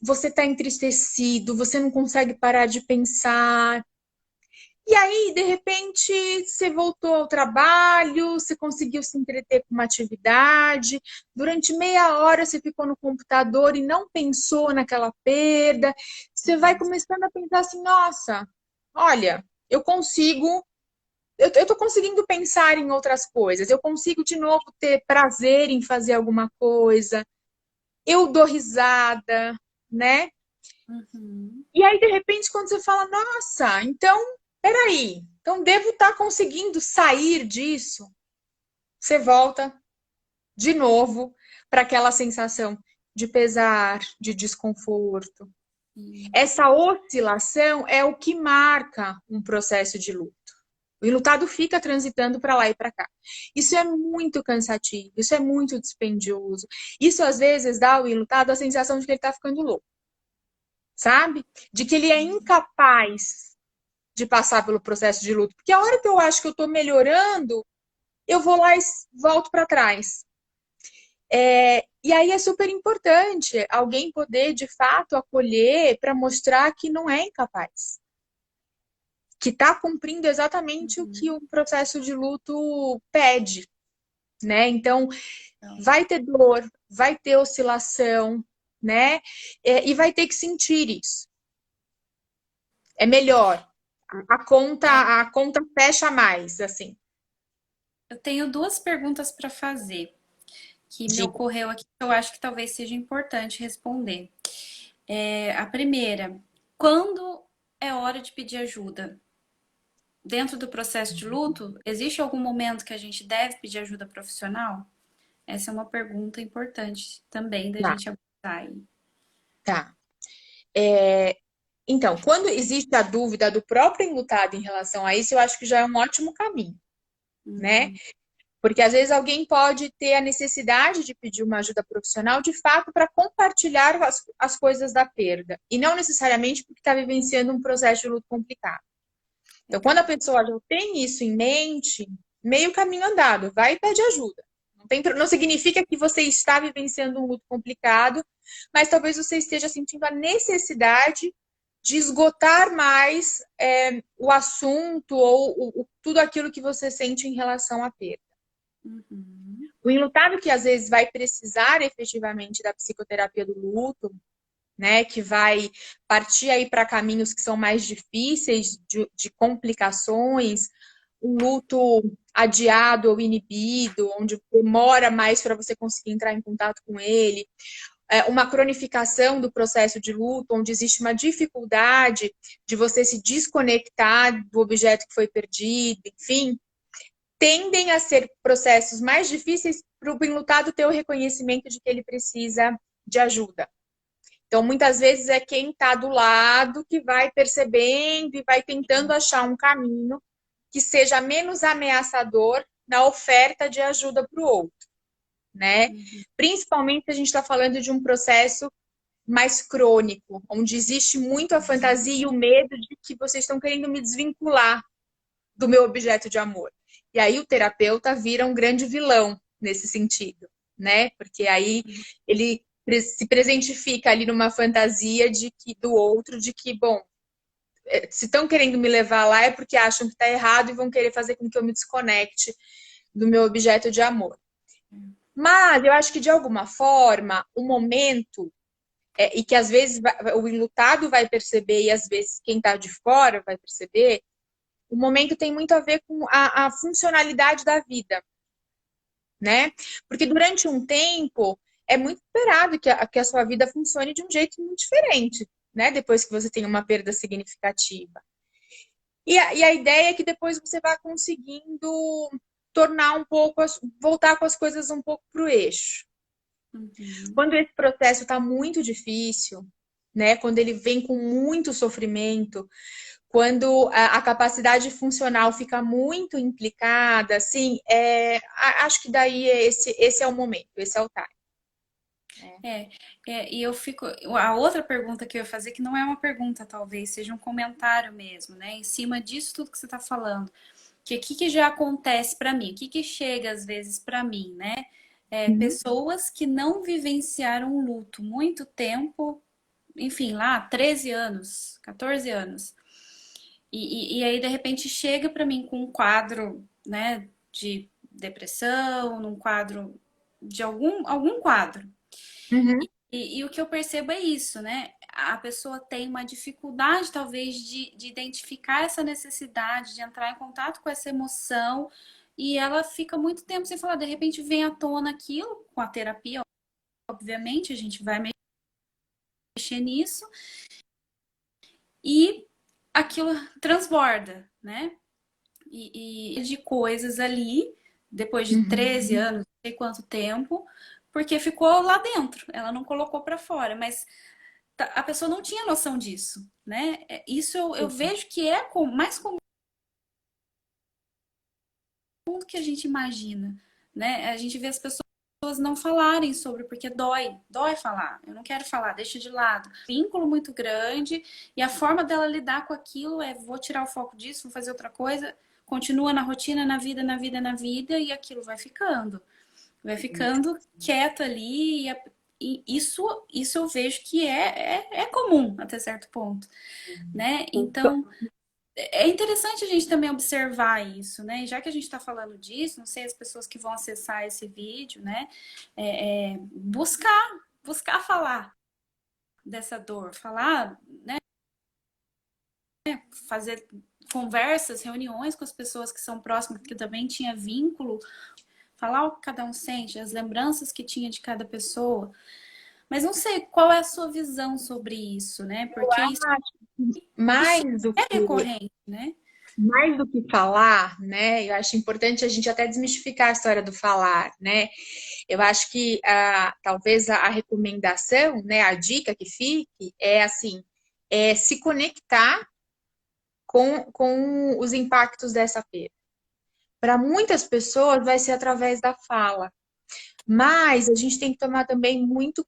você está entristecido, você não consegue parar de pensar. E aí, de repente, você voltou ao trabalho, você conseguiu se entreter com uma atividade, durante meia hora você ficou no computador e não pensou naquela perda. Você vai começando a pensar assim, nossa, olha, eu tô conseguindo pensar em outras coisas, eu consigo de novo ter prazer em fazer alguma coisa, eu dou risada, né? Uhum. E aí, de repente, quando você fala, nossa, então, peraí, então devo estar conseguindo sair disso, você volta de novo para aquela sensação de pesar, de desconforto. Essa oscilação é o que marca um processo de luto. O enlutado fica transitando para lá e para cá. Isso é muito cansativo, isso é muito dispendioso. Isso às vezes dá ao enlutado a sensação de que ele está ficando louco, sabe? De que ele é incapaz de passar pelo processo de luto. Porque a hora que eu acho que eu estou melhorando, eu vou lá e volto para trás. E aí é super importante alguém poder, de fato, acolher para mostrar que não é incapaz. Que está cumprindo exatamente o que Uhum. o processo de luto pede, né? Então, Então, vai ter dor, vai ter oscilação, né? E vai ter que sentir isso. É melhor. é, A conta fecha mais, assim. eu tenho duas perguntas para fazer que me Diga. ocorreu aqui, que eu acho que talvez seja importante responder. A primeira, quando é hora de pedir ajuda? Dentro do processo de luto, existe algum momento que a gente deve pedir ajuda profissional? Essa é uma pergunta importante também da Tá, gente abordar aí. tá. É, então, quando existe a dúvida do próprio enlutado em relação a isso, eu acho que já é um ótimo caminho, né? Uhum, Porque às vezes alguém pode ter a necessidade de pedir uma ajuda profissional de fato para compartilhar as coisas da perda, e não necessariamente porque está vivenciando um processo de luto complicado. Então, quando a legal. pessoa já tem isso em mente, meio caminho andado, vai e pede ajuda. Não significa que você está vivenciando um luto complicado, mas talvez você esteja sentindo a necessidade de esgotar mais o assunto ou tudo aquilo que você sente em relação à perda. Uhum, O enlutado que às vezes vai precisar efetivamente da psicoterapia do luto, né, que vai partir aí para caminhos que são mais difíceis, de complicações, um luto adiado ou inibido, onde demora mais para você conseguir entrar em contato com ele, uma cronificação do processo de luto, onde existe uma dificuldade de você se desconectar do objeto que foi perdido, enfim, tendem a ser processos mais difíceis para o enlutado ter o reconhecimento de que ele precisa de ajuda. Então, muitas vezes é quem está do lado que vai percebendo e vai tentando achar um caminho que seja menos ameaçador na oferta de ajuda para o outro, né? uhum, Principalmente se a gente está falando de um processo mais crônico, onde existe muito a fantasia e o medo de que vocês estão querendo me desvincular do meu objeto de amor. E aí o terapeuta vira um grande vilão nesse sentido, né? Porque aí ele se presentifica ali numa fantasia de que do outro, de que, bom, se estão querendo me levar lá é porque acham que está errado e vão querer fazer com que eu me desconecte do meu objeto de amor. Mas eu acho que de alguma forma o momento e que às vezes o enlutado vai perceber e às vezes quem está de fora vai perceber, o momento tem muito a ver com a funcionalidade da vida, né? Porque durante um tempo é muito esperado que a sua vida funcione de um jeito muito diferente, né? Depois que você tem uma perda significativa. E a ideia é que depois você vá conseguindo tornar um pouco, voltar com as coisas um pouco para o eixo. uhum. Quando esse processo está muito difícil, né? Quando ele vem com muito sofrimento, quando a capacidade funcional fica muito implicada, assim, acho que daí esse é o momento, esse é o time. É, e eu fico. A outra pergunta que eu ia fazer, que não é uma pergunta, talvez, seja um comentário mesmo, né? Em cima disso tudo que você está falando. Que o que já acontece para mim? O que chega às vezes para mim, né? Uhum, Pessoas que não vivenciaram um luto muito tempo, enfim, lá 13 anos, 14 anos. E aí, de repente, chega para mim com um quadro, né, de depressão, num quadro de algum quadro. uhum, E o que eu percebo é isso, né? A pessoa tem uma dificuldade, talvez, de identificar essa necessidade, de entrar em contato com essa emoção, e ela fica muito tempo sem falar. De repente, vem à tona aquilo, com a terapia, obviamente, a gente vai mexer nisso, e aquilo transborda, né? E de coisas ali, depois de uhum. 13 anos, não sei quanto tempo, porque ficou lá dentro, ela não colocou para fora, mas a pessoa não tinha noção disso, né? Isso eu vejo que é mais comum do que a gente imagina, né? A gente vê as pessoas não falarem sobre, porque dói falar. Eu não quero falar, deixa de lado. Vínculo muito grande e a forma dela lidar com aquilo é vou tirar o foco disso, vou fazer outra coisa, continua na rotina, na vida, na vida, na vida e aquilo vai ficando quieto ali e isso eu vejo que é comum até certo ponto, né? Então é interessante a gente também observar isso, né? E já que a gente está falando disso, não sei as pessoas que vão acessar esse vídeo, né? Buscar falar dessa dor, falar, fazer conversas, reuniões com as pessoas que são próximas, que também tinha vínculo, falar o que cada um sente, as lembranças que tinha de cada pessoa. Mas não sei qual é a sua visão sobre isso, né? Eu Porque acho que isso é recorrente, né? mais do que falar, né? Eu acho importante a gente até desmistificar a história do falar, né? Eu acho que talvez a recomendação, né, a dica que fique é assim, é se conectar com os impactos dessa perda. Para muitas pessoas vai ser através da fala, mas a gente tem que tomar também muito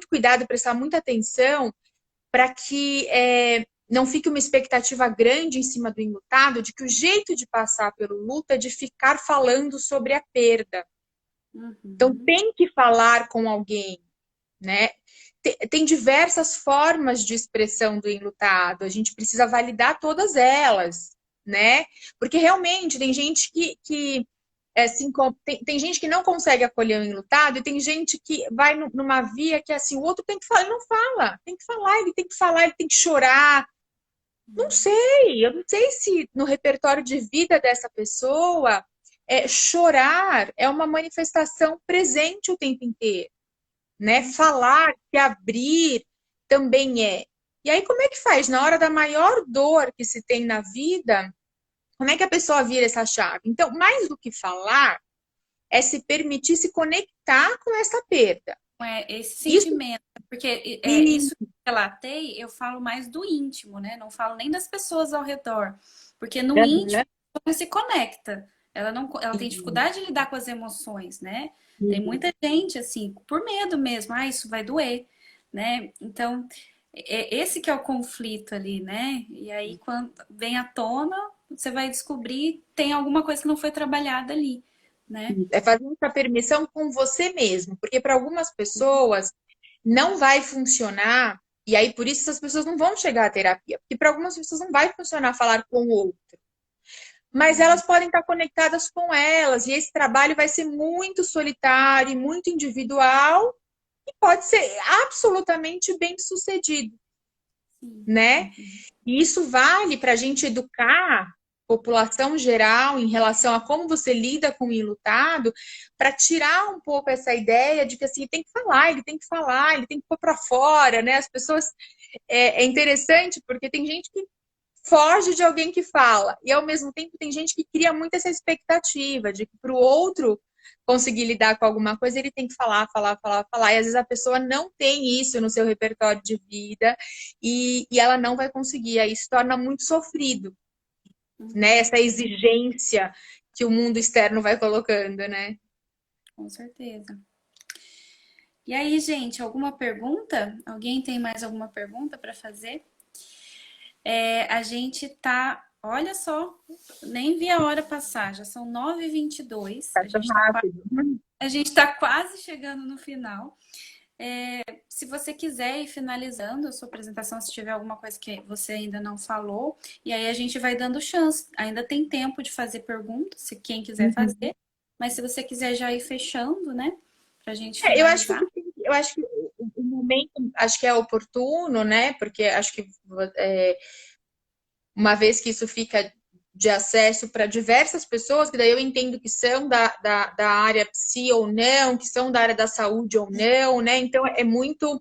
cuidado, prestar muita atenção para que não fique uma expectativa grande em cima do enlutado de que o jeito de passar pelo luto é de ficar falando sobre a perda. Então Uhum. tem que falar com alguém, né? Tem diversas formas de expressão do enlutado, a gente precisa validar todas elas, né? Porque realmente tem gente que assim, tem gente que não consegue acolher o enlutado e tem gente que vai numa via que assim, o outro tem que falar, ele não fala, tem que falar, ele tem que falar, ele tem que chorar. Não sei, eu não sei se no repertório de vida dessa pessoa chorar é uma manifestação presente o tempo inteiro, né? Falar, se abrir também é. E aí, como é que faz? Na hora da maior dor que se tem na vida, como é que a pessoa vira essa chave? Então, mais do que falar, é se permitir se conectar com essa perda. Esse Isso, sentimento, porque e, isso que eu relatei, eu falo mais do íntimo, né? Não falo nem das pessoas ao redor, porque no íntimo uhum, ela se conecta. Ela tem dificuldade de lidar com as emoções, né? Tem muita gente assim, por medo mesmo, isso vai doer, né? Então, esse que é o conflito ali, né? E aí quando vem à tona, você vai descobrir tem alguma coisa que não foi trabalhada ali, né? é fazer essa permissão com você mesmo, porque para algumas pessoas não vai funcionar, e aí por isso essas pessoas não vão chegar à terapia, porque para algumas pessoas não vai funcionar falar com o outro. Mas elas podem estar conectadas com elas, e esse trabalho vai ser muito solitário, muito individual, e pode ser absolutamente bem sucedido, Sim. né? Uhum. E isso vale para a gente educar a população geral em relação a como você lida com o enlutado, para tirar um pouco essa ideia de que assim, tem que falar, ele tem que falar, ele tem que pôr para fora, né? As pessoas. É interessante porque tem gente que foge de alguém que fala, e ao mesmo tempo tem gente que cria muito essa expectativa de que para o outro conseguir lidar com alguma coisa, ele tem que falar, falar, falar, falar. E às vezes a pessoa não tem isso no seu repertório de vida e ela não vai conseguir. Aí se torna muito sofrido, né? Uhum. Essa exigência que o mundo externo vai colocando, né? Com certeza. E aí, gente, alguma pergunta? Alguém tem mais alguma pergunta para fazer? A gente tá, olha só, nem vi a hora passar, já são 9h22, Passa rápido. a gente tá quase chegando no final. Se você quiser ir finalizando a sua apresentação, se tiver alguma coisa que você ainda não falou, e aí a gente vai dando chance. Ainda tem tempo de fazer perguntas, se quem quiser Uhum. fazer, mas se você quiser já ir fechando, né, pra gente Eu acho que finalizar. o momento acho que é oportuno, né? Porque acho que uma vez que isso fica de acesso para diversas pessoas, que daí eu entendo que são da área psi ou não, que são da área da saúde ou não, né? Então é muito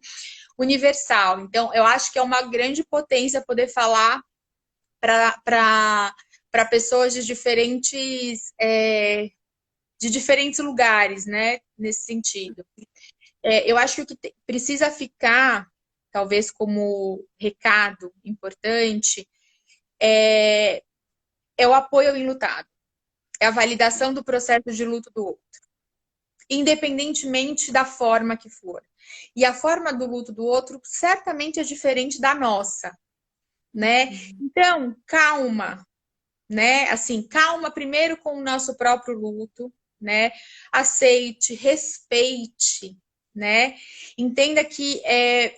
universal. Então eu acho que é uma grande potência poder falar para pessoas de diferentes lugares, né? Nesse sentido. Eu acho que o que precisa ficar, talvez como recado importante, é o apoio ao enlutado, é a validação do processo de luto do outro, independentemente da forma que for. E a forma do luto do outro certamente é diferente da nossa, né? Uhum. Então, calma, né? Assim, calma primeiro com o nosso próprio luto, né? Aceite, respeite, né? Entenda que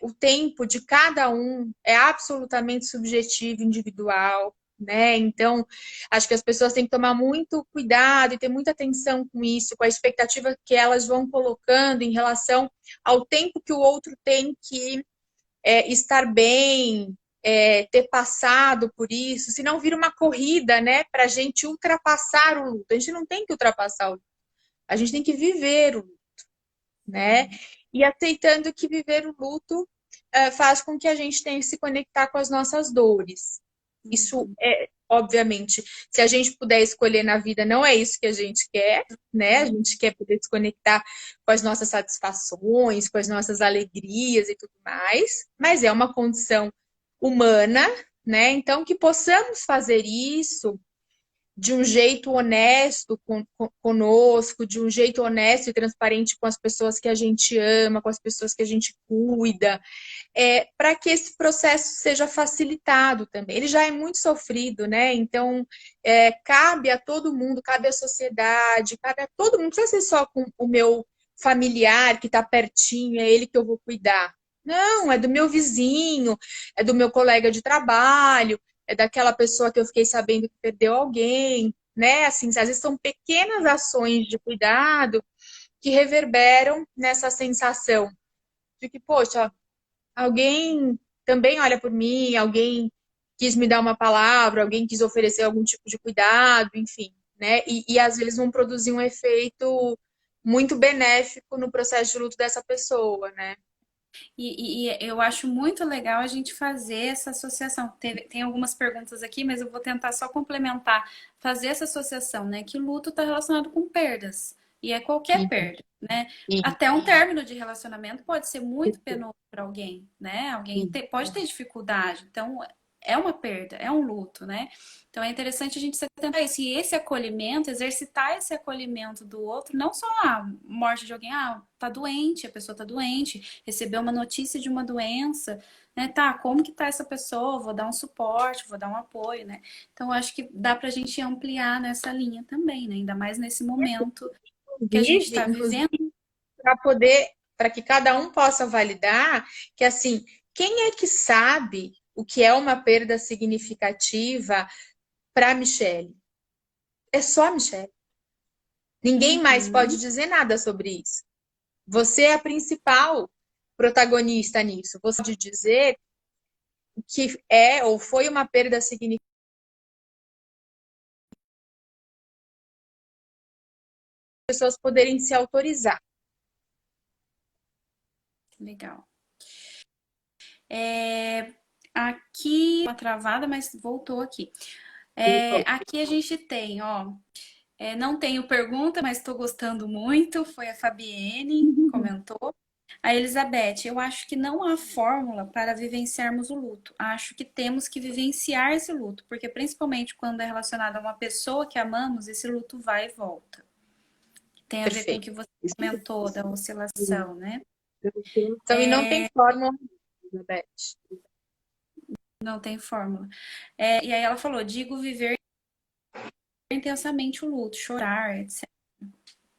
o tempo de cada um é absolutamente subjetivo, individual, né? Então, acho que as pessoas têm que tomar muito cuidado e ter muita atenção com isso, com a expectativa que elas vão colocando em relação ao tempo que o outro tem que estar bem, ter passado por isso, senão vira uma corrida, né, para a gente ultrapassar o luto. A gente não tem que ultrapassar o luto, a gente tem que viver o luto, né? E aceitando que viver o luto faz com que a gente tenha que se conectar com as nossas dores. Isso Uhum. é, obviamente, se a gente puder escolher na vida, não é isso que a gente quer, né? A gente quer poder se conectar com as nossas satisfações, com as nossas alegrias e tudo mais, mas é uma condição humana, né? Então, que possamos fazer isso de um jeito honesto conosco, de um jeito honesto e transparente com as pessoas que a gente ama, com as pessoas que a gente cuida, para que esse processo seja facilitado também. Ele já é muito sofrido, né? Então, cabe a todo mundo, cabe à sociedade, cabe a todo mundo, não precisa ser só com o meu familiar que está pertinho, é ele que eu vou cuidar. Não, é do meu vizinho, é do meu colega de trabalho, é daquela pessoa que eu fiquei sabendo que perdeu alguém, né? Assim, às vezes são pequenas ações de cuidado que reverberam nessa sensação de que, poxa, alguém também olha por mim, alguém quis me dar uma palavra, alguém quis oferecer algum tipo de cuidado, enfim, né? E às vezes vão produzir um efeito muito benéfico no processo de luto dessa pessoa, né? E eu acho muito legal a gente fazer essa associação. Tem algumas perguntas aqui, mas eu vou tentar só complementar, fazer essa associação, né? Que o luto está relacionado com perdas. E é qualquer perda, né? Até um término de relacionamento pode ser muito penoso para alguém, né? Alguém pode ter dificuldade. Então, é uma perda, é um luto, né? Então é interessante a gente se atentar a isso. E esse acolhimento, exercitar esse acolhimento do outro, não só a morte de alguém, tá doente, a pessoa tá doente, recebeu uma notícia de uma doença, né? Tá, como que tá essa pessoa? Vou dar um suporte, vou dar um apoio, né? Então eu acho que dá pra gente ampliar nessa linha também, né? Ainda mais nesse momento que a gente está Inclusive, vivendo. para poder, para que cada um possa validar que assim, quem é que sabe o que é uma perda significativa para Michelle? É só a Michelle. Ninguém mais pode Uhum. dizer nada sobre isso. Você é a principal protagonista nisso. Você pode dizer que é ou foi uma perda significativa, as pessoas poderem se autorizar. Legal. Aqui, uma travada, mas voltou aqui. Aqui a gente tem, ó, não tenho pergunta, mas estou gostando muito. Foi a Fabienne, comentou. A Elizabeth, eu acho que não há fórmula para vivenciarmos o luto. Acho que temos que vivenciar esse luto, porque principalmente quando é relacionado a uma pessoa que amamos, esse luto vai e volta. Tem a ver com o Perfeito. que você comentou da oscilação, né? Então, e não tem fórmula, Elizabeth. Não tem fórmula. E aí ela falou: digo viver intensamente o luto, chorar, etc.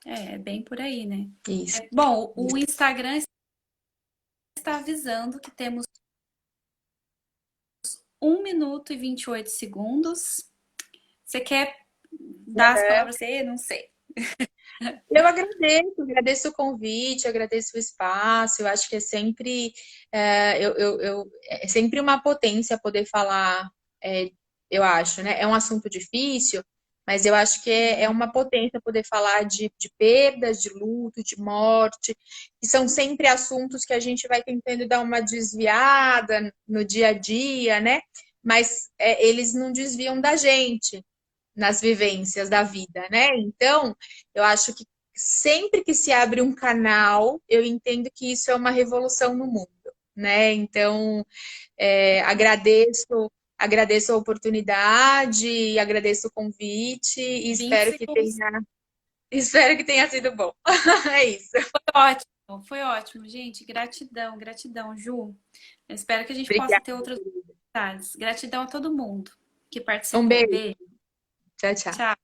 É bem por aí, né? Isso. Bom, o Instagram está avisando que temos 1 minuto e 28 segundos. Você quer dar as palavras? Não sei. Eu agradeço o convite, agradeço o espaço. Eu acho que é sempre, é sempre uma potência poder falar, eu acho, né? É um assunto difícil, mas eu acho que é uma potência poder falar de perdas, de luto, de morte, que são sempre assuntos que a gente vai tentando dar uma desviada no dia a dia, né? Mas eles não desviam da gente nas vivências da vida, né? Então, eu acho que sempre que se abre um canal, eu entendo que isso é uma revolução no mundo, né? Então, agradeço a oportunidade, agradeço o convite e 20 segundos. espero que tenha sido bom. É isso. Foi ótimo, gente. Gratidão, gratidão, Ju. Eu espero que a gente possa Obrigada. ter outras oportunidades. Gratidão a todo mundo que Um participou. beijo. Beijo. Tchau, tchau. Tchau.